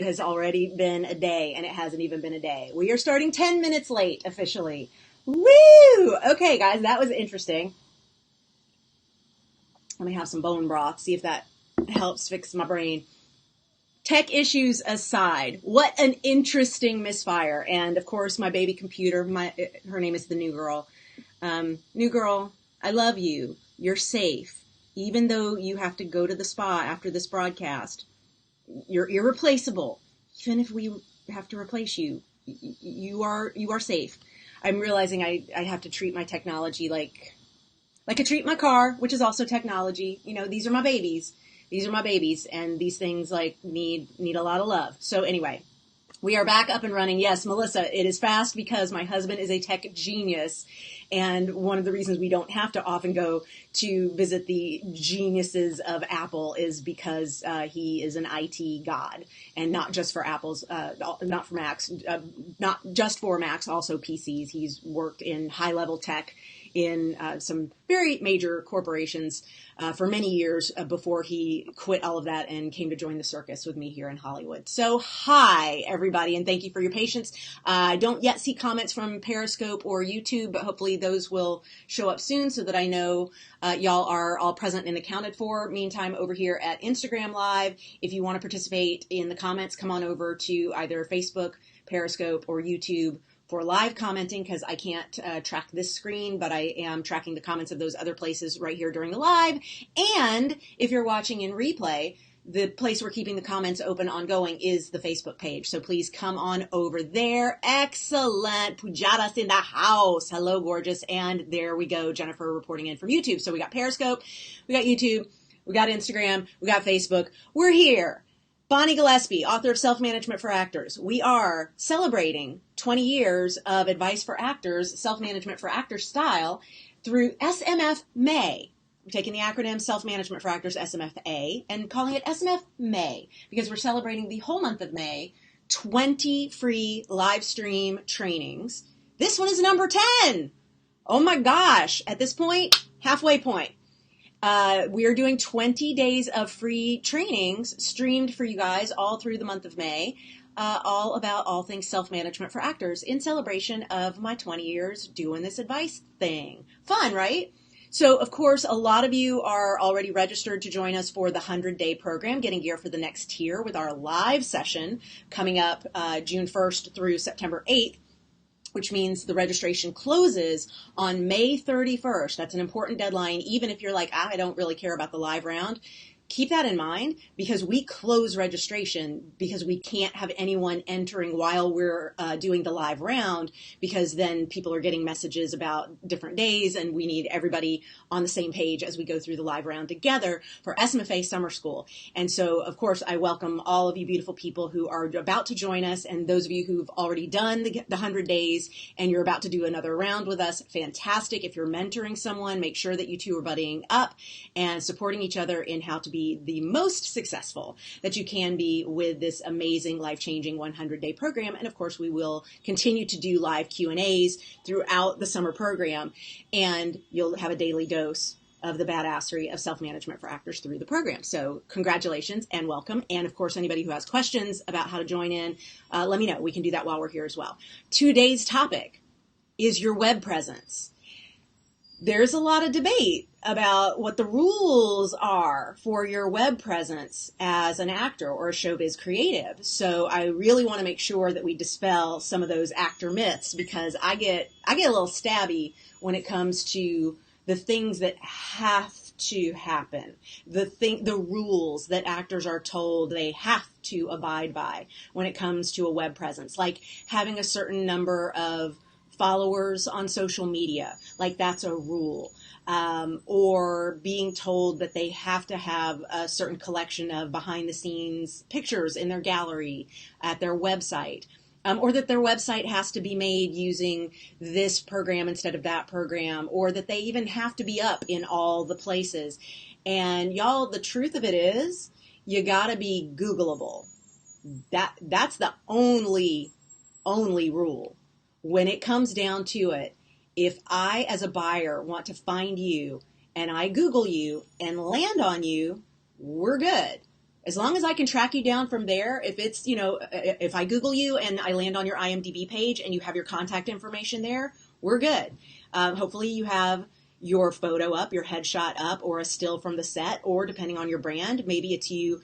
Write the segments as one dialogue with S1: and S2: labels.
S1: It has already been a day, and it hasn't even been a day. We are starting 10 minutes late officially. Woo! Okay, guys, that was interesting. Let me have some bone broth, see if that helps fix my brain. Tech issues aside, what an interesting misfire. And of course, my baby computer, her name is the new girl. New girl, I love you. You're safe. Even though you have to go to the spa after this broadcast, you're irreplaceable. Even if we have to replace you, you are safe. I'm realizing I have to treat my technology like I treat my car, which is also technology. You know, these are my babies. These are my babies, and these things need a lot of love. So anyway, we are back up and running. Yes, Melissa, it is fast because my husband is a tech genius. And one of the reasons we don't have to often go to visit the geniuses of Apple is because he is an IT god, and not just for Apple's, not for Macs, not just for Macs, also PCs. He's worked in high-level tech in some very major corporations for many years before he quit all of that and came to join the circus with me here in Hollywood. So hi, everybody, and thank you for your patience. I don't yet see comments from Periscope or YouTube, but hopefully those will show up soon so that I know y'all are all present and accounted for. Meantime, over here at Instagram Live, if you want to participate in the comments, come on over to either Facebook, Periscope, or YouTube for live commenting, because I can't track this screen, but I am tracking the comments of those other places right here during the live. And if you're watching in replay, the place we're keeping the comments open ongoing is the Facebook page. So please come on over there. Excellent. Pujadas in the house. Hello, gorgeous. And there we go. Jennifer reporting in from YouTube. So we got Periscope, we got YouTube, we got Instagram, we got Facebook. We're here. Bonnie Gillespie, author of Self-Management for Actors. We are celebrating 20 years of advice for actors, self-management for actors style, through SMF May. We're taking the acronym Self-Management for Actors, SMFA, and calling it SMF May because we're celebrating the whole month of May, 20 free live stream trainings. This one is number 10. Oh my gosh. At this point, halfway point. We are doing 20 days of free trainings streamed for you guys all through the month of May, all about all things self-management for actors in celebration of my 20 years doing this advice thing. Fun, right? So, of course, a lot of you are already registered to join us for the 100-day program, getting gear for the next tier with our live session coming up June 1st through September 8th. Which means the registration closes on May 31st. That's an important deadline, even if you're like, I don't really care about the live round. Keep that in mind because we close registration because we can't have anyone entering while we're doing the live round because then people are getting messages about different days and we need everybody on the same page as we go through the live round together for SMFA Summer School. And so, of course, I welcome all of you beautiful people who are about to join us and those of you who've already done the 100 days and you're about to do another round with us. Fantastic. If you're mentoring someone, make sure that you two are buddying up and supporting each other in how to be the most successful that you can be with this amazing life-changing 100-day program. And of course, we will continue to do live Q&As throughout the summer program, and you'll have a daily dose of the badassery of self-management for actors through the program. So congratulations and welcome. And of course, anybody who has questions about how to join in, let me know. We can do that while we're here as well. Today's topic is your web presence. There's a lot of debate about what the rules are for your web presence as an actor or a showbiz creative. So I really want to make sure that we dispel some of those actor myths because I get a little stabby when it comes to the things that have to happen, the rules that actors are told they have to abide by when it comes to a web presence, like having a certain number of followers on social media, like that's a rule, or being told that they have to have a certain collection of behind the scenes pictures in their gallery at their website, or that their website has to be made using this program instead of that program, or that they even have to be up in all the places. And y'all, the truth of it is, you gotta be Googleable. That's the only rule. When it comes down to it, if I, as a buyer, want to find you and I Google you and land on you, we're good. As long as I can track you down from there, if it's, if I Google you and I land on your IMDb page and you have your contact information there, we're good. Hopefully you have your photo up, your headshot up, or a still from the set, or depending on your brand, maybe it's you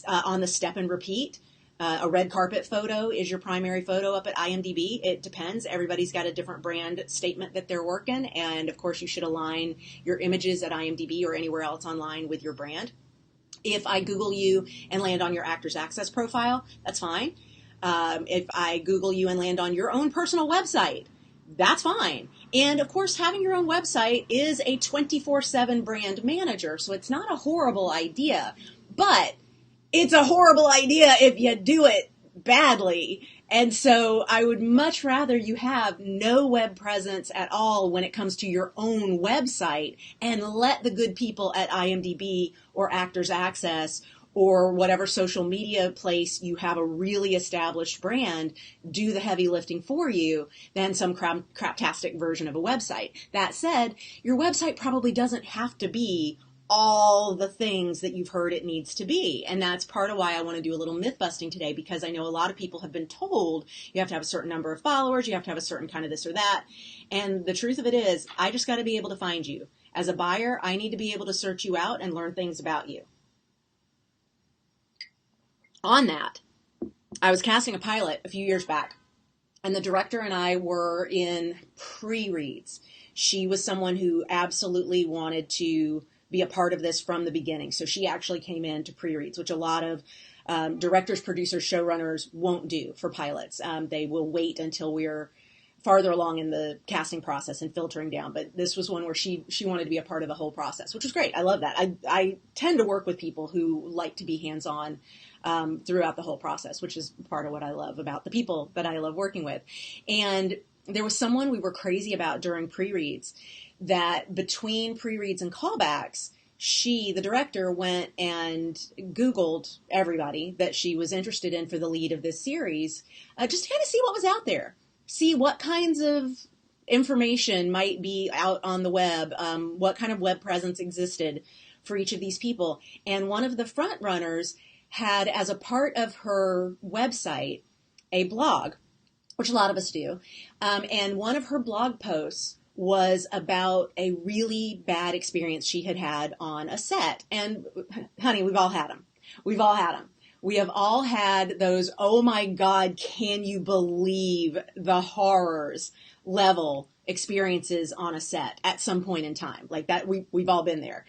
S1: on the step and repeat. A red carpet photo is your primary photo up at IMDb. It depends. Everybody's got a different brand statement that they're working. And of course, you should align your images at IMDb or anywhere else online with your brand. If I Google you and land on your Actors Access profile, that's fine. If I Google you and land on your own personal website, that's fine. And of course, having your own website is a 24/7 brand manager, so it's not a horrible idea. But it's a horrible idea if you do it badly. And so I would much rather you have no web presence at all when it comes to your own website, and let the good people at IMDb or Actors Access or whatever social media place you have a really established brand do the heavy lifting for you than some craptastic version of a website. That said, your website probably doesn't have to be all the things that you've heard it needs to be. And that's part of why I want to do a little myth busting today, because I know a lot of people have been told you have to have a certain number of followers, you have to have a certain kind of this or that. And the truth of it is, I just got to be able to find you. As a buyer, I need to be able to search you out and learn things about you. On that, I was casting a pilot a few years back, and the director and I were in pre-reads. She was someone who absolutely wanted to be a part of this from the beginning. So she actually came in to pre-reads, which a lot of directors, producers, showrunners won't do for pilots. They will wait until we're farther along in the casting process and filtering down. But this was one where she wanted to be a part of the whole process, which was great. I love that. I tend to work with people who like to be hands-on throughout the whole process, which is part of what I love about the people that I love working with. And there was someone we were crazy about during pre-reads, that between pre-reads and callbacks, she, the director, went and Googled everybody that she was interested in for the lead of this series, just to kind of see what was out there, see what kinds of information might be out on the web, what kind of web presence existed for each of these people. And one of the front runners had, as a part of her website, a blog, which a lot of us do. And one of her blog posts was about a really bad experience she had had on a set. And honey, we've all had them. We've all had them. We have all had those, oh my God, can you believe the horrors level experiences on a set at some point in time. Like that, we've all been there.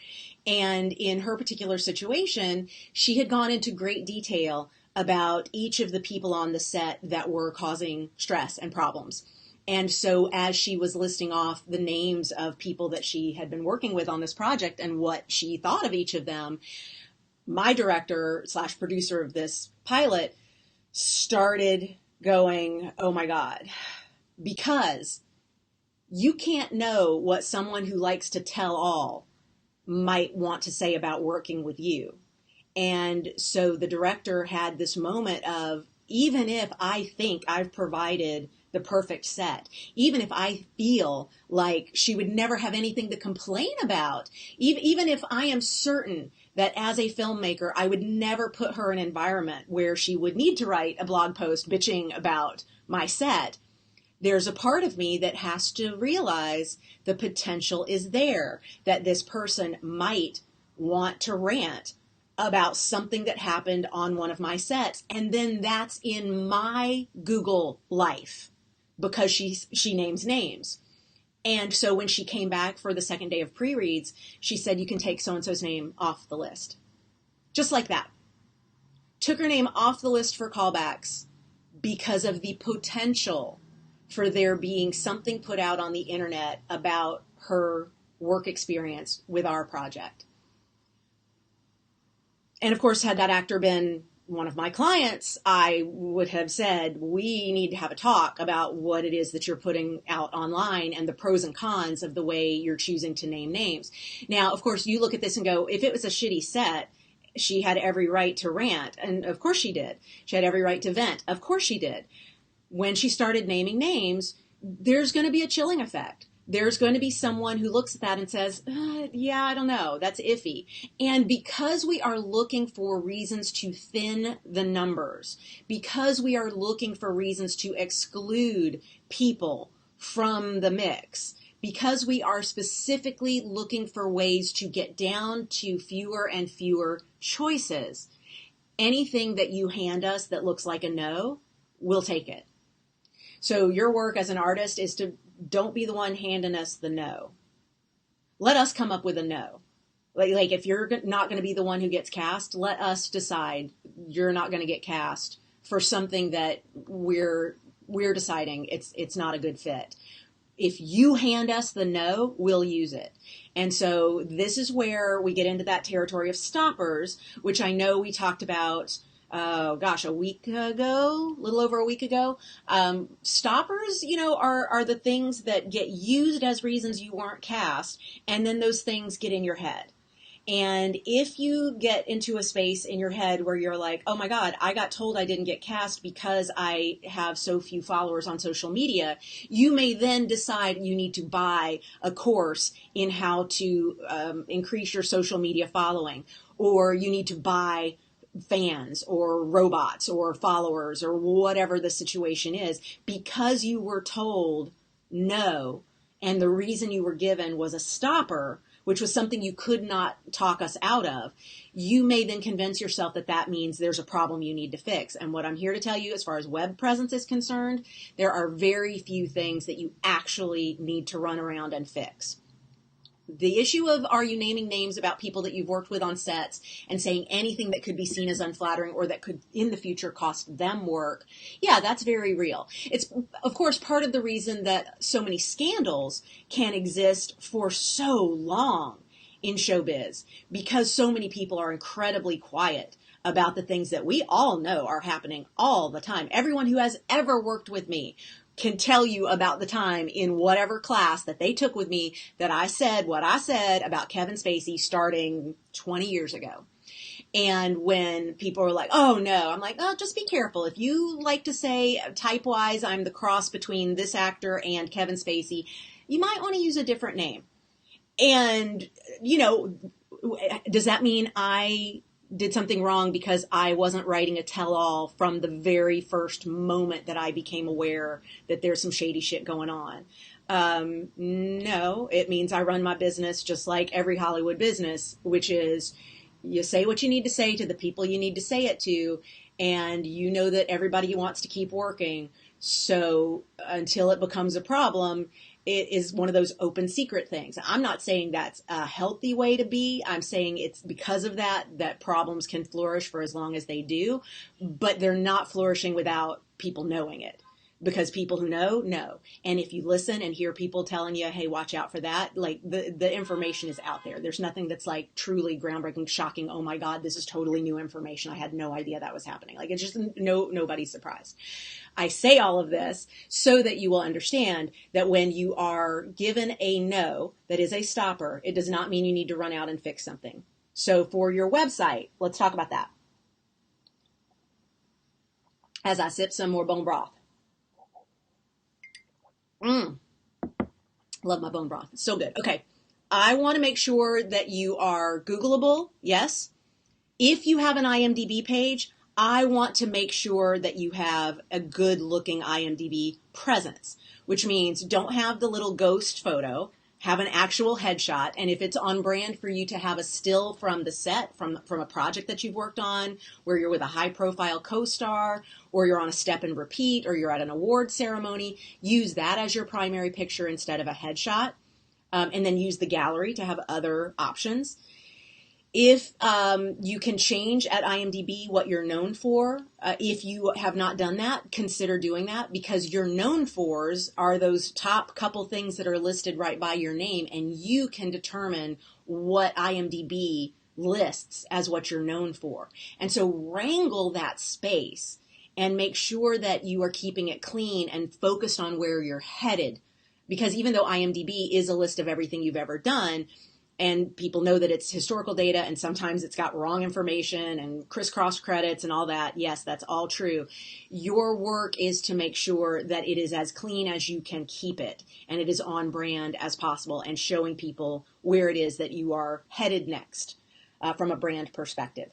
S1: And in her particular situation, she had gone into great detail about each of the people on the set that were causing stress and problems. And so as she was listing off the names of people that she had been working with on this project and what she thought of each of them, my director / producer of this pilot started going, oh my God, because you can't know what someone who likes to tell all might want to say about working with you. And so the director had this moment of, even if I think I've provided the perfect set, even if I feel like she would never have anything to complain about, even if I am certain that as a filmmaker, I would never put her in an environment where she would need to write a blog post bitching about my set, there's a part of me that has to realize the potential is there, that this person might want to rant about something that happened on one of my sets. And then that's in my Google life, because she names names. And so when she came back for the second day of pre-reads, she said, you can take so-and-so's name off the list. Just like that. Took her name off the list for callbacks because of the potential for there being something put out on the internet about her work experience with our project. And of course, had that actor been one of my clients, I would have said, we need to have a talk about what it is that you're putting out online and the pros and cons of the way you're choosing to name names. Now, of course, you look at this and go, if it was a shitty set, she had every right to rant. And of course she did. She had every right to vent. Of course she did. When she started naming names, there's going to be a chilling effect. there's going to be someone who looks at that and says, yeah, I don't know, that's iffy. And because we are looking for reasons to thin the numbers, because we are looking for reasons to exclude people from the mix, because we are specifically looking for ways to get down to fewer and fewer choices, anything that you hand us that looks like a no, we'll take it. So your work as an artist is to don't be the one handing us the no. Let us come up with a no. Like if you're not going to be the one who gets cast, let us decide you're not going to get cast for something that we're deciding it's not a good fit. If you hand us the no, we'll use it. And so this is where we get into that territory of stoppers, which I know we talked about a week ago, a little over a week ago. Stoppers, are the things that get used as reasons you weren't cast, and then those things get in your head. And if you get into a space in your head where you're like, oh my God, I got told I didn't get cast because I have so few followers on social media, you may then decide you need to buy a course in how to increase your social media following, or you need to buy fans or robots or followers or whatever the situation is, because you were told no, and the reason you were given was a stopper, which was something you could not talk us out of. You may then convince yourself that that means there's a problem you need to fix. And what I'm here to tell you, as far as web presence is concerned, there are very few things that you actually need to run around and fix. The issue of, are you naming names about people that you've worked with on sets and saying anything that could be seen as unflattering or that could in the future cost them work? Yeah, that's very real. It's, of course, part of the reason that so many scandals can exist for so long in showbiz, because so many people are incredibly quiet about the things that we all know are happening all the time. Everyone who has ever worked with me can tell you about the time in whatever class that they took with me that I said what I said about Kevin Spacey starting 20 years ago. And when people are like, oh no, I'm like, oh, just be careful. If you like to say type-wise, I'm the cross between this actor and Kevin Spacey, you might want to use a different name. And, does that mean I did something wrong because I wasn't writing a tell-all from the very first moment that I became aware that there's some shady shit going on? No, it means I run my business just like every Hollywood business, which is you say what you need to say to the people you need to say it to, and you know that everybody wants to keep working. So until it becomes a problem, it is one of those open secret things. I'm not saying that's a healthy way to be. I'm saying it's because of that problems can flourish for as long as they do, but they're not flourishing without people knowing it. Because people who know. And if you listen and hear people telling you, hey, watch out for that, like the information is out there. There's nothing that's like truly groundbreaking, shocking. Oh my God, this is totally new information. I had no idea that was happening. Like it's just nobody's surprised. I say all of this so that you will understand that when you are given a no that is a stopper, it does not mean you need to run out and fix something. So for your website, let's talk about that. As I sip some more bone broth. Love my bone broth. It's so good. Okay. I want to make sure that you are Googleable. Yes. If you have an IMDb page, I want to make sure that you have a good looking IMDb presence, which means don't have the little ghost photo, have an actual headshot. And if it's on brand for you to have a still from the set, from a project that you've worked on, where you're with a high profile co-star, or you're on a step and repeat, or you're at an award ceremony, use that as your primary picture instead of a headshot. And then use the gallery to have other options. If you can change at IMDb what you're known for, if you have not done that, consider doing that, because your known fors are those top couple things that are listed right by your name, and you can determine what IMDb lists as what you're known for. And so wrangle that space and make sure that you are keeping it clean and focused on where you're headed. Because even though IMDb is a list of everything you've ever done, and people know that it's historical data, and sometimes it's got wrong information and crisscross credits and all that. Yes, that's all true. Your work is to make sure that it is as clean as you can keep it, and it is on brand as possible, and showing people where it is that you are headed next from a brand perspective.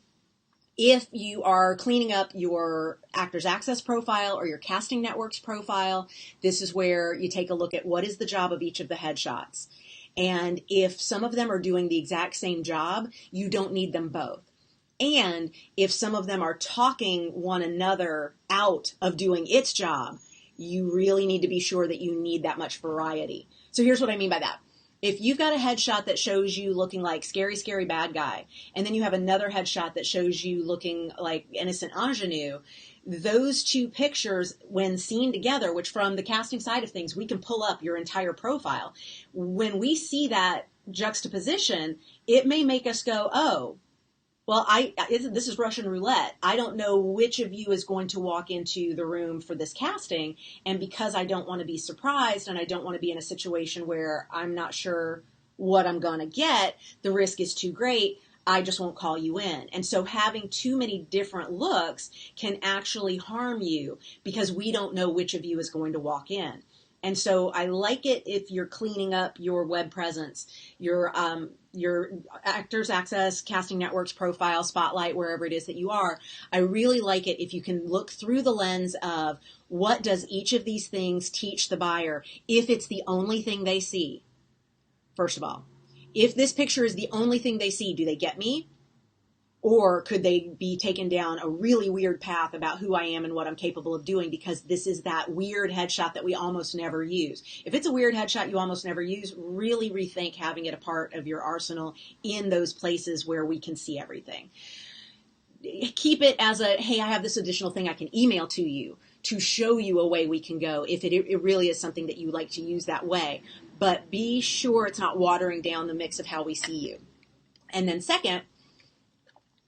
S1: If you are cleaning up your Actors Access profile or your Casting Networks profile, this is where you take a look at what is the job of each of the headshots. And if some of them are doing the exact same job, you don't need them both. And if some of them are talking one another out of doing its job, you really need to be sure that you need that much variety. So here's what I mean by that. If you've got a headshot that shows you looking like scary, scary bad guy, and then you have another headshot that shows you looking like innocent ingenue, those two pictures, when seen together, which from the casting side of things, we can pull up your entire profile. When we see that juxtaposition, it may make us go, oh, well, this is Russian roulette. I don't know which of you is going to walk into the room for this casting. And because I don't want to be surprised and I don't want to be in a situation where I'm not sure what I'm going to get, the risk is too great, I just won't call you in. And so having too many different looks can actually harm you because we don't know which of you is going to walk in. And so I like it if you're cleaning up your web presence, your Actors Access, Casting Networks profile, Spotlight, wherever it is that you are. I really like it if you can look through the lens of what does each of these things teach the buyer if it's the only thing they see, first of all. If this picture is the only thing they see, do they get me? Or could they be taken down a really weird path about who I am and what I'm capable of doing because this is that weird headshot that we almost never use? If it's a weird headshot you almost never use, really rethink having it a part of your arsenal in those places where we can see everything. Keep it as a, hey, I have this additional thing I can email to you to show you a way we can go if it really is something that you like to use that way. But be sure it's not watering down the mix of how we see you. And then second,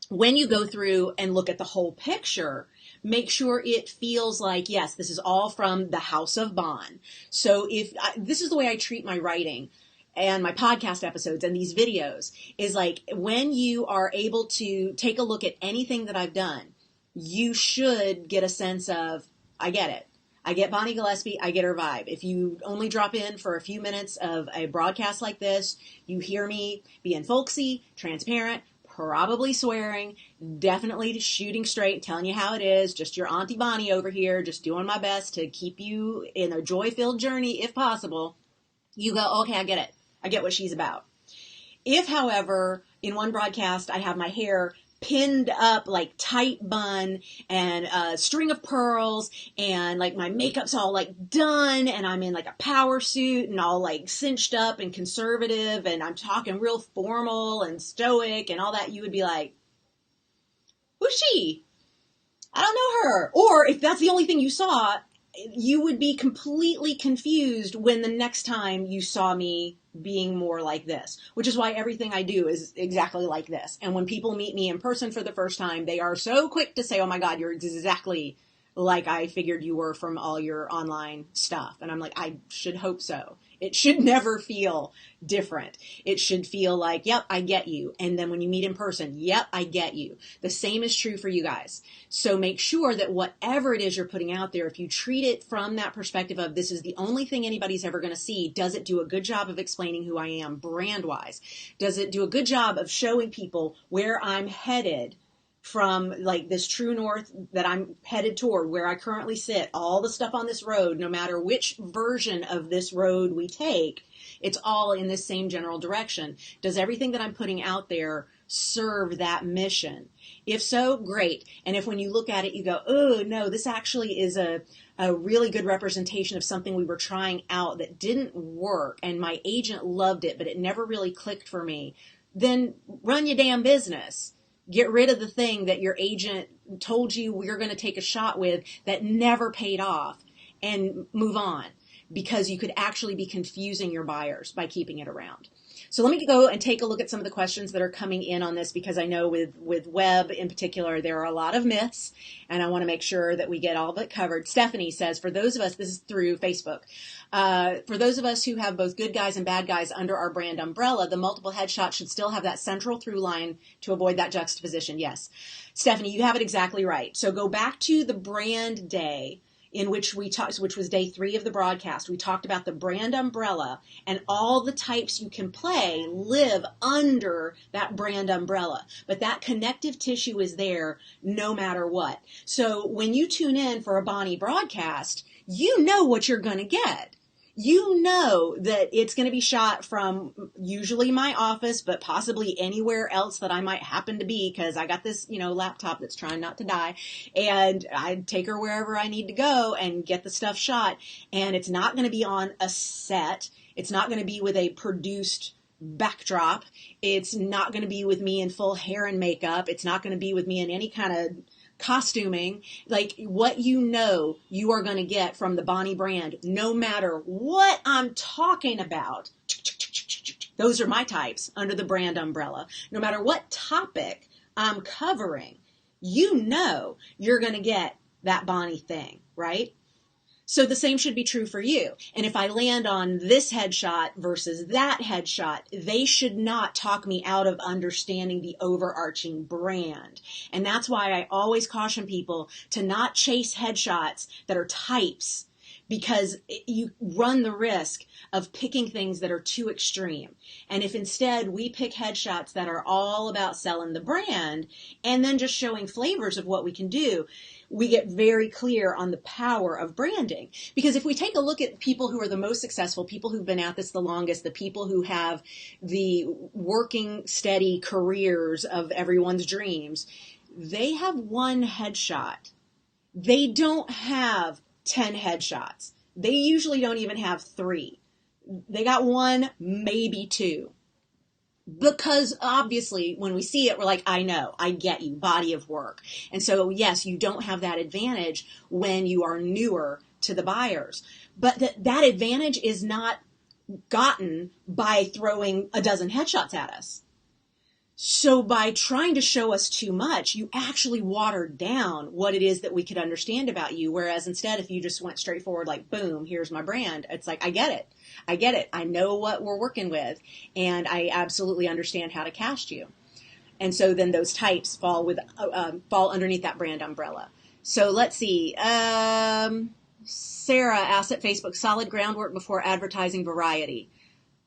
S1: when you go through and look at the whole picture, make sure it feels like, yes, this is all from the House of Bond. So this is the way I treat my writing and my podcast episodes and these videos, is like when you are able to take a look at anything that I've done, you should get a sense of, I get it. I get Bonnie Gillespie. I get her vibe. If you only drop in for a few minutes of a broadcast like this, you hear me being folksy, transparent, probably swearing, definitely shooting straight, telling you how it is, just your Auntie Bonnie over here, just doing my best to keep you in a joy-filled journey if possible. You go, okay, I get it. I get what she's about. If, however, in one broadcast I have my hair pinned up like tight bun and a string of pearls and like my makeup's all like done and I'm in like a power suit and all like cinched up and conservative and I'm talking real formal and stoic and all that, you would be like, who's she? I don't know her. Or if that's the only thing you saw, you would be completely confused when the next time you saw me being more like this, which is why everything I do is exactly like this. And when people meet me in person for the first time, they are so quick to say, oh my God, you're exactly like I figured you were from all your online stuff. And I'm like, I should hope so. It should never feel different. It should feel like, yep, I get you. And then when you meet in person, yep, I get you. The same is true for you guys. So make sure that whatever it is you're putting out there, if you treat it from that perspective of this is the only thing anybody's ever going to see, does it do a good job of explaining who I am brand-wise? Does it do a good job of showing people where I'm headed from like this true north that I'm headed toward, where I currently sit, all the stuff on this road, no matter which version of this road we take, it's all in this same general direction. Does everything that I'm putting out there serve that mission? If so, great. And if when you look at it, you go, oh, no, this actually is a really good representation of something we were trying out that didn't work, and my agent loved it, but it never really clicked for me, then run your damn business. Get rid of the thing that your agent told you we're going to take a shot with that never paid off and move on, because you could actually be confusing your buyers by keeping it around. So let me go and take a look at some of the questions that are coming in on this, because I know with web in particular, there are a lot of myths, and I want to make sure that we get all of it covered. Stephanie says, for those of us, this is through Facebook, for those of us who have both good guys and bad guys under our brand umbrella, the multiple headshots should still have that central through line to avoid that juxtaposition. Yes. Stephanie, you have it exactly right. So go back to the brand day in which we talked, which was day 3 of the broadcast. We talked about the brand umbrella, and all the types you can play live under that brand umbrella. But that connective tissue is there no matter what. So when you tune in for a Bonnie broadcast, you know what you're going to get. You know that it's going to be shot from usually my office, but possibly anywhere else that I might happen to be, because I got this, laptop that's trying not to die, and I take her wherever I need to go and get the stuff shot. And it's not going to be on a set. It's not going to be with a produced backdrop. It's not going to be with me in full hair and makeup. It's not going to be with me in any kind of costuming. Like, what you are going to get from the Bonnie brand, no matter what I'm talking about. Those are my types under the brand umbrella. No matter what topic I'm covering, you're going to get that Bonnie thing, right? So the same should be true for you. And if I land on this headshot versus that headshot, they should not talk me out of understanding the overarching brand. And that's why I always caution people to not chase headshots that are types, because you run the risk of picking things that are too extreme. And if instead we pick headshots that are all about selling the brand and then just showing flavors of what we can do, we get very clear on the power of branding. Because if we take a look at people who are the most successful, people who've been at this the longest, the people who have the working steady careers of everyone's dreams, they have one headshot. They don't have 10 headshots. They usually don't even have 3. They got 1, maybe 2. Because obviously when we see it, we're like, I know, I get you, body of work. And so, yes, you don't have that advantage when you are newer to the buyers. But that advantage is not gotten by throwing a dozen headshots at us. So by trying to show us too much, you actually watered down what it is that we could understand about you. Whereas instead, if you just went straight forward, like, boom, here's my brand. It's like, I get it. I know what we're working with, and I absolutely understand how to cast you. And so then those types fall underneath that brand umbrella. So let's see. Sarah asked at Facebook, solid groundwork before advertising variety.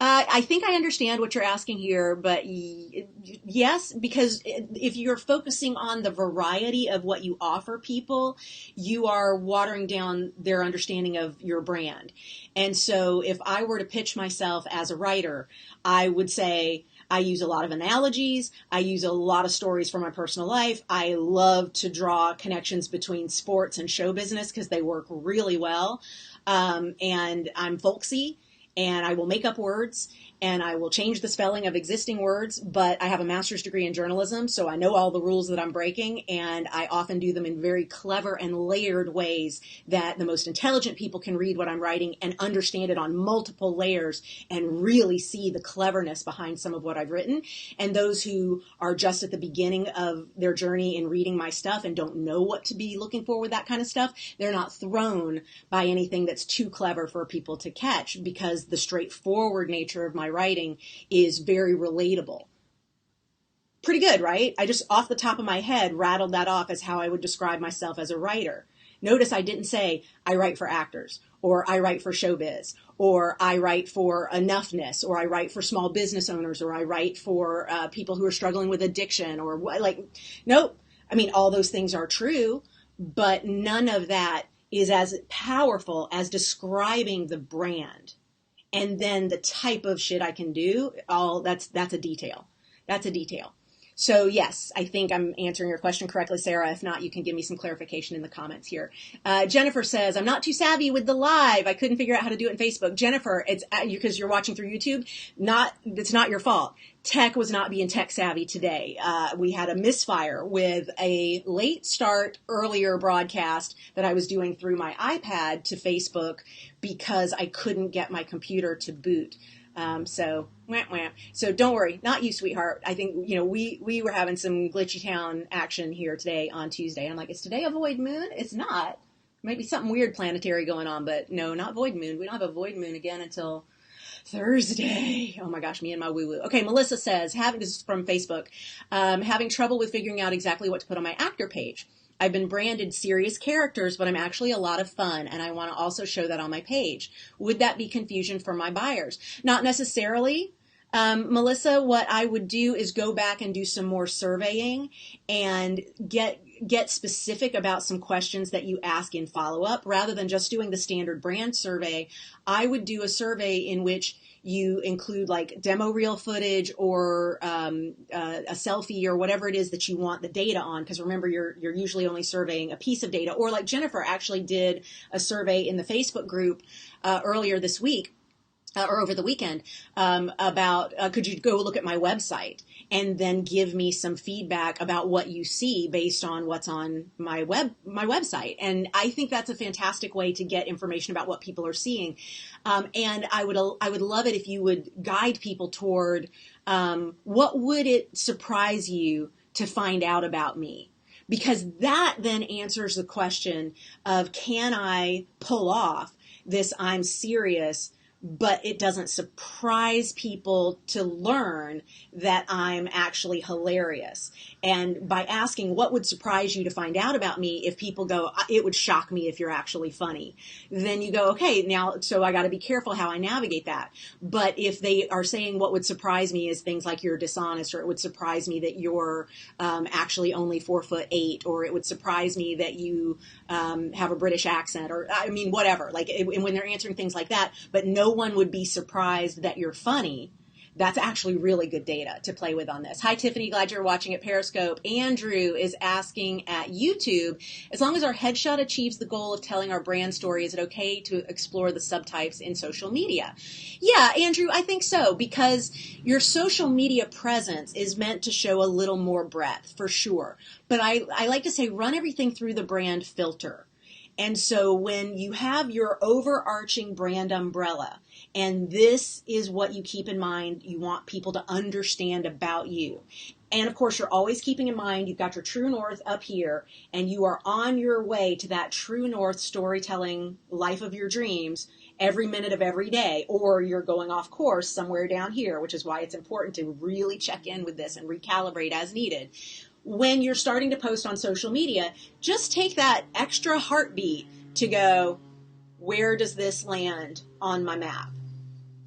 S1: I think I understand what you're asking here, but yes, because if you're focusing on the variety of what you offer people, you are watering down their understanding of your brand. And so if I were to pitch myself as a writer, I would say I use a lot of analogies. I use a lot of stories from my personal life. I love to draw connections between sports and show business because they work really well. And I'm folksy. And I will make up words, and I will change the spelling of existing words, but I have a master's degree in journalism, so I know all the rules that I'm breaking, and I often do them in very clever and layered ways that the most intelligent people can read what I'm writing and understand it on multiple layers and really see the cleverness behind some of what I've written. And those who are just at the beginning of their journey in reading my stuff and don't know what to be looking for with that kind of stuff, they're not thrown by anything that's too clever for people to catch, because the straightforward nature of my writing is very relatable. Pretty good, right? I just off the top of my head rattled that off as how I would describe myself as a writer. Notice I didn't say I write for actors, or I write for showbiz, or I write for enoughness, or I write for small business owners, or I write for people who are struggling with addiction, or nope. I mean, all those things are true, but none of that is as powerful as describing the brand. And then the type of shit I can do, that's a detail. That's a detail. So yes, I think I'm answering your question correctly, Sarah. If not, you can give me some clarification in the comments here. Jennifer says, I'm not too savvy with the live. I couldn't figure out how to do it in Facebook. Jennifer, it's because you're watching through YouTube. It's not your fault. Tech was not being tech savvy today. We had a misfire with a late start, earlier broadcast that I was doing through my iPad to Facebook because I couldn't get my computer to boot. So Wah, wah. So don't worry, not you, sweetheart. I think, we were having some glitchy town action here today on Tuesday. I'm like, is today a void moon? It's not. Maybe something weird planetary going on, but no, not void moon. We don't have a void moon again until Thursday. Oh my gosh, me and my woo-woo. Okay, Melissa says, this is from Facebook, having trouble with figuring out exactly what to put on my actor page. I've been branded serious characters, but I'm actually a lot of fun, and I want to also show that on my page. Would that be confusion for my buyers? Not necessarily. Melissa, what I would do is go back and do some more surveying and get specific about some questions that you ask in follow-up rather than just doing the standard brand survey. I would do a survey in which you include like demo reel footage or a selfie or whatever it is that you want the data on. Because remember, you're usually only surveying a piece of data. Or like Jennifer actually did a survey in the Facebook group earlier this week. Or over the weekend, about could you go look at my website and then give me some feedback about what you see based on what's on my website. And I think that's a fantastic way to get information about what people are seeing. And I would love it if you would guide people toward what would it surprise you to find out about me? Because that then answers the question of, can I pull off this I'm serious, but it doesn't surprise people to learn that I'm actually hilarious. And by asking what would surprise you to find out about me, if people go, it would shock me if you're actually funny, then you go, okay, now, so I got to be careful how I navigate that. But if they are saying what would surprise me is things like you're dishonest, or it would surprise me that you're actually only 4'8", or it would surprise me that you have a British accent, or I mean, whatever, like when they're answering things like that, but no one would be surprised that you're funny. That's actually really good data to play with on this. Hi, Tiffany. Glad you're watching at Periscope. Andrew is asking at YouTube, as long as our headshot achieves the goal of telling our brand story, is it okay to explore the subtypes in social media? Yeah, Andrew, I think so, because your social media presence is meant to show a little more breadth, for sure. But I like to say run everything through the brand filter. And so when you have your overarching brand umbrella, and this is what you keep in mind, you want people to understand about you. And of course, you're always keeping in mind, you've got your true north up here, and you are on your way to that true north storytelling life of your dreams every minute of every day, or you're going off course somewhere down here, which is why it's important to really check in with this and recalibrate as needed. When you're starting to post on social media, just take that extra heartbeat to go, where does this land on my map?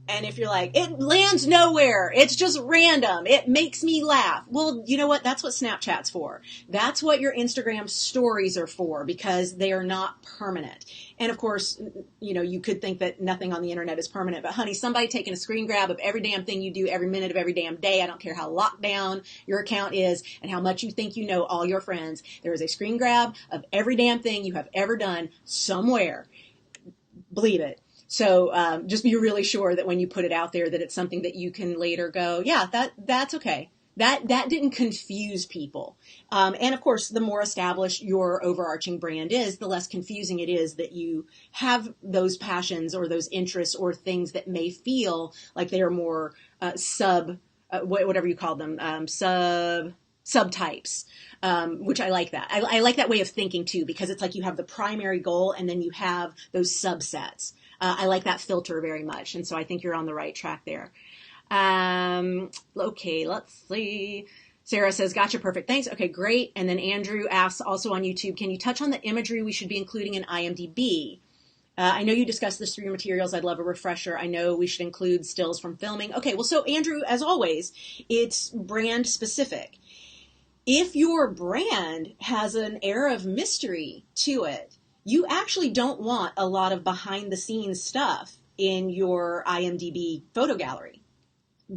S1: And if you're like, it lands nowhere, it's just random, it makes me laugh. Well, you know what? That's what Snapchat's for. That's what your Instagram stories are for, because they are not permanent. And of course, you could think that nothing on the internet is permanent, but honey, somebody taking a screen grab of every damn thing you do every minute of every damn day. I don't care how locked down your account is and how much you think you know all your friends. There is a screen grab of every damn thing you have ever done somewhere. Believe it. So just be really sure that when you put it out there that it's something that you can later go, yeah, that's okay. That didn't confuse people. And of course, the more established your overarching brand is, the less confusing it is that you have those passions or those interests or things that may feel like they are more whatever you call them, subtypes, which I like that. I like that way of thinking too, because it's like you have the primary goal and then you have those subsets. I like that filter very much. And so I think you're on the right track there. Okay, let's see. Sarah says, gotcha, perfect. Thanks. Okay, great. And then Andrew asks also on YouTube, can you touch on the imagery we should be including in IMDb? I know you discussed this through your materials. I'd love a refresher. I know we should include stills from filming. Okay, well, so Andrew, as always, it's brand specific. If your brand has an air of mystery to it, you actually don't want a lot of behind the scenes stuff in your IMDb photo gallery,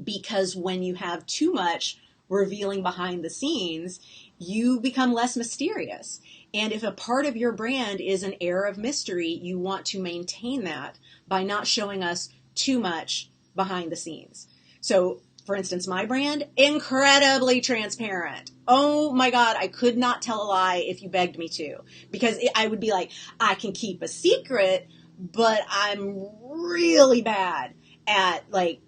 S1: because when you have too much revealing behind the scenes, you become less mysterious. And if a part of your brand is an air of mystery, you want to maintain that by not showing us too much behind the scenes. So, for instance, my brand, incredibly transparent. Oh my God, I could not tell a lie if you begged me to, because I would be like, I can keep a secret, but I'm really bad at like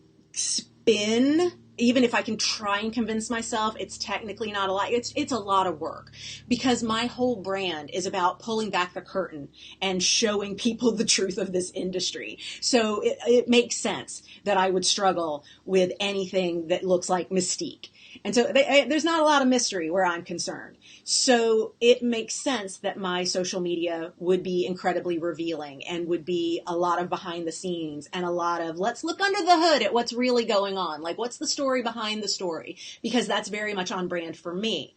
S1: spin, even if I can try and convince myself it's technically not a lot, it's a lot of work, because my whole brand is about pulling back the curtain and showing people the truth of this industry. So it makes sense that I would struggle with anything that looks like mystique. And so there's not a lot of mystery where I'm concerned. So it makes sense that my social media would be incredibly revealing and would be a lot of behind the scenes and a lot of let's look under the hood at what's really going on. Like, what's the story behind the story? Because that's very much on brand for me.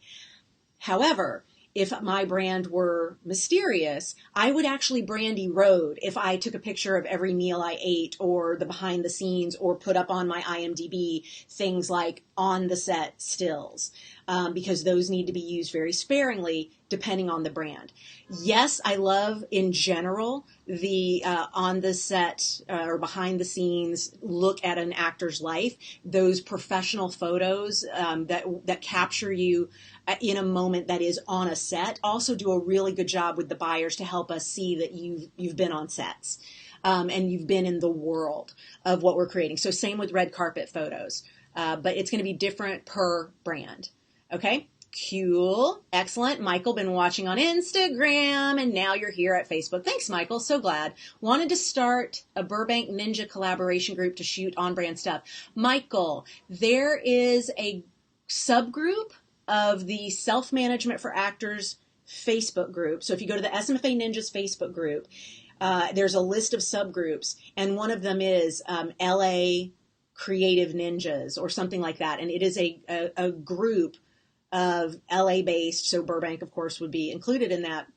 S1: However, if my brand were mysterious, I would actually brandy road if I took a picture of every meal I ate or the behind the scenes, or put up on my IMDb things like on the set stills, because those need to be used very sparingly depending on the brand. Yes, I love in general the on the set or behind the scenes look at an actor's life. Those professional photos that capture you in a moment that is on a set also do a really good job with the buyers to help us see that you've been on sets and you've been in the world of what we're creating. So same with red carpet photos, but it's going to be different per brand. Okay. Cool. Excellent. Michael, been watching on Instagram, and now you're here at Facebook. Thanks, Michael. So glad. Wanted to start a Burbank Ninja collaboration group to shoot on-brand stuff. Michael, there is a subgroup of the Self-Management for Actors Facebook group. So if you go to the SMFA Ninjas Facebook group, there's a list of subgroups, and one of them is LA Creative Ninjas or something like that. And it is a group of LA based, so Burbank, of course, would be included in that,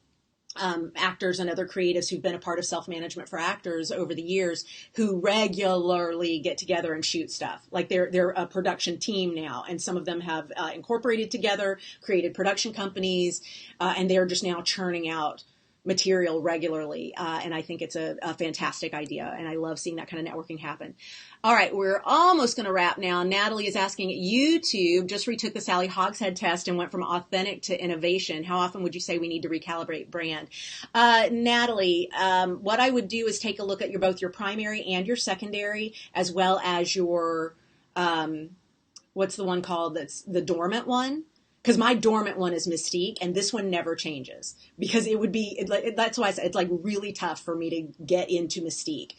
S1: actors and other creatives who've been a part of Self-Management for Actors over the years, who regularly get together and shoot stuff. Like they're a production team now, and some of them have incorporated together, created production companies, and they're just now churning out material regularly. And I think it's a fantastic idea, and I love seeing that kind of networking happen. All right, we're almost going to wrap now. Natalie is asking, YouTube just retook the Sally Hogshead test and went from authentic to innovation. How often would you say we need to recalibrate brand? Natalie, what I would do is take a look at both your primary and your secondary, as well as your, what's the one called that's the dormant one? Because my dormant one is Mystique, and this one never changes. Because it would be, that's why I said it's like really tough for me to get into Mystique.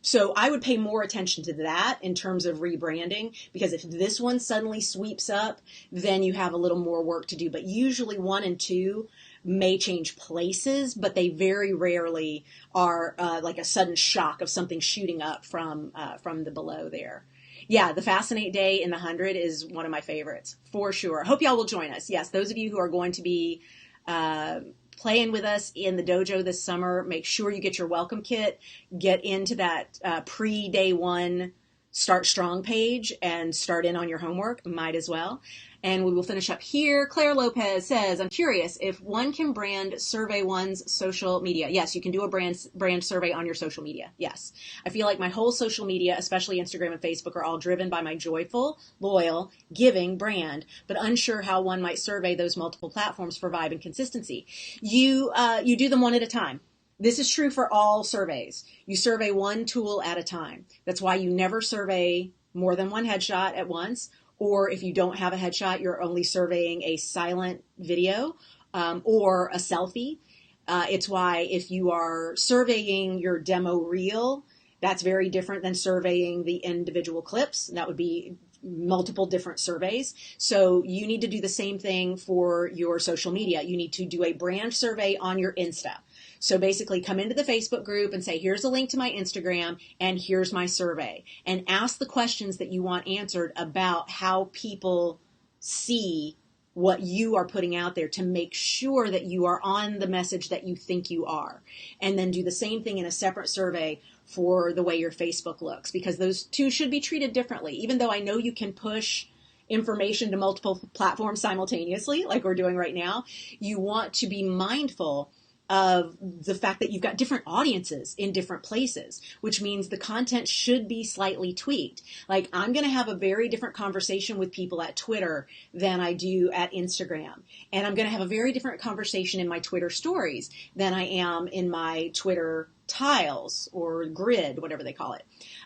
S1: So I would pay more attention to that in terms of rebranding, because if this one suddenly sweeps up, then you have a little more work to do. But usually 1 and 2 may change places, but they very rarely are like a sudden shock of something shooting up from the below there. Yeah, the Fascinate Day in the 100 is one of my favorites, for sure. Hope y'all will join us. Yes, those of you who are going to be playing with us in the dojo this summer, make sure you get your welcome kit, get into that pre-day 1 Start Strong page and start in on your homework. Might as well. And we will finish up here. Claire Lopez says, I'm curious if one can brand survey one's social media. Yes, you can do a brand survey on your social media. Yes. I feel like my whole social media, especially Instagram and Facebook, are all driven by my joyful, loyal, giving brand, but unsure how one might survey those multiple platforms for vibe and consistency. You do them one at a time. This is true for all surveys. You survey one tool at a time. That's why you never survey more than one headshot at once. Or if you don't have a headshot, you're only surveying a silent video or a selfie. It's why if you are surveying your demo reel, that's very different than surveying the individual clips. That would be multiple different surveys. So you need to do the same thing for your social media. You need to do a brand survey on your Insta. So basically come into the Facebook group and say, here's a link to my Instagram and here's my survey, and ask the questions that you want answered about how people see what you are putting out there to make sure that you are on the message that you think you are. And then do the same thing in a separate survey for the way your Facebook looks, because those two should be treated differently. Even though I know you can push information to multiple platforms simultaneously, like we're doing right now, you want to be mindful of the fact that you've got different audiences in different places, which means the content should be slightly tweaked. Like, I'm going to have a very different conversation with people at Twitter than I do at Instagram. And I'm going to have a very different conversation in my Twitter stories than I am in my Twitter tiles or grid, whatever they call it.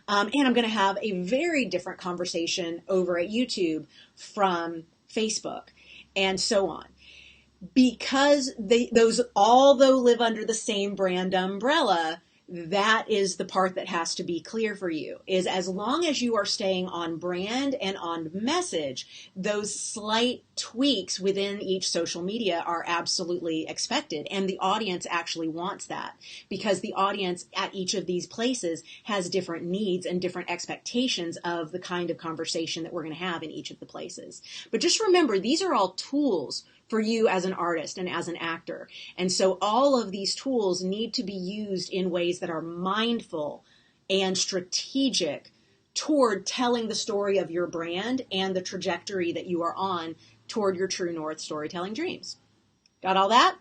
S1: And I'm going to have a very different conversation over at YouTube from Facebook and so on. Because those all though live under the same brand umbrella, that is the part that has to be clear for you, is as long as you are staying on brand and on message, those slight tweaks within each social media are absolutely expected. And the audience actually wants that, because the audience at each of these places has different needs and different expectations of the kind of conversation that we're going to have in each of the places. But just remember, these are all tools for you as an artist and as an actor. And so all of these tools need to be used in ways that are mindful and strategic toward telling the story of your brand and the trajectory that you are on toward your true north storytelling dreams. Got all that?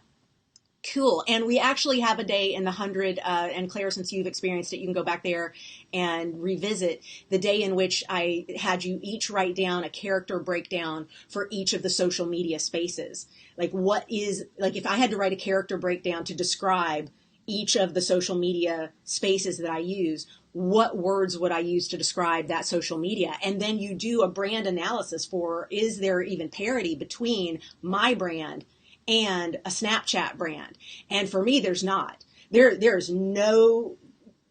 S1: Cool. And we actually have a day in the 100, and Claire, since you've experienced it, you can go back there and revisit the day in which I had you each write down a character breakdown for each of the social media spaces. Like if I had to write a character breakdown to describe each of the social media spaces that I use, what words would I use to describe that social media? And then you do a brand analysis for, is there even parity between my brand and a Snapchat brand? And for me, there's not. There's no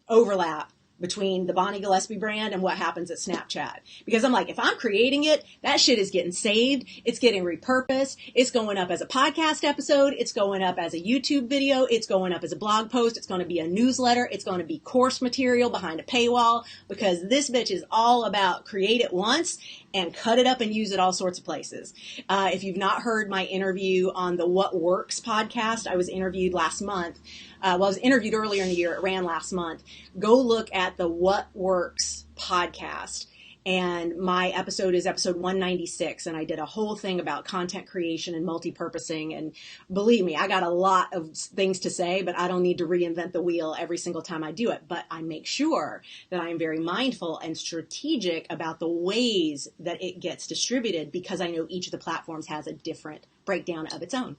S1: overlap between the Bonnie Gillespie brand and what happens at Snapchat. Because I'm like, if I'm creating it, that shit is getting saved. It's getting repurposed. It's going up as a podcast episode. It's going up as a YouTube video. It's going up as a blog post. It's going to be a newsletter. It's going to be course material behind a paywall, because this bitch is all about create it once and cut it up and use it all sorts of places. If you've not heard my interview on the What Works podcast, I was interviewed last month. I was interviewed earlier in the year. It ran last month. Go look at the What Works podcast. And my episode is episode 196. And I did a whole thing about content creation and multi-purposing. And believe me, I got a lot of things to say, but I don't need to reinvent the wheel every single time I do it. But I make sure that I am very mindful and strategic about the ways that it gets distributed, because I know each of the platforms has a different breakdown of its own.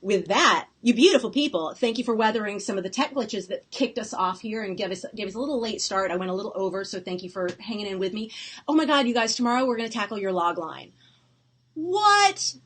S1: With that, you beautiful people, thank you for weathering some of the tech glitches that kicked us off here and gave us a little late start. I went a little over, so thank you for hanging in with me. Oh my God, you guys, tomorrow we're going to tackle your log line. What?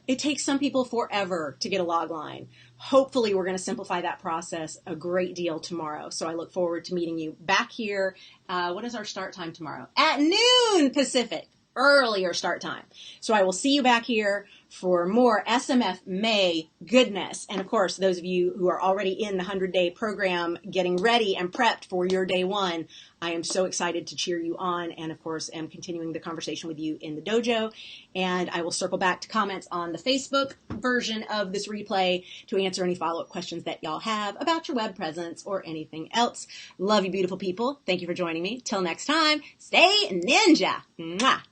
S1: It takes some people forever to get a log line. Hopefully we're going to simplify that process a great deal tomorrow. So I look forward to meeting you back here. What is our start time tomorrow? At noon Pacific. Earlier start time. So I will see you back here for more SMF May goodness. And of course, those of you who are already in the 100-day program getting ready and prepped for your day one, I am so excited to cheer you on. And of course, am continuing the conversation with you in the dojo. And I will circle back to comments on the Facebook version of this replay to answer any follow-up questions that y'all have about your web presence or anything else. Love you, beautiful people. Thank you for joining me. Till next time, stay ninja. Mwah.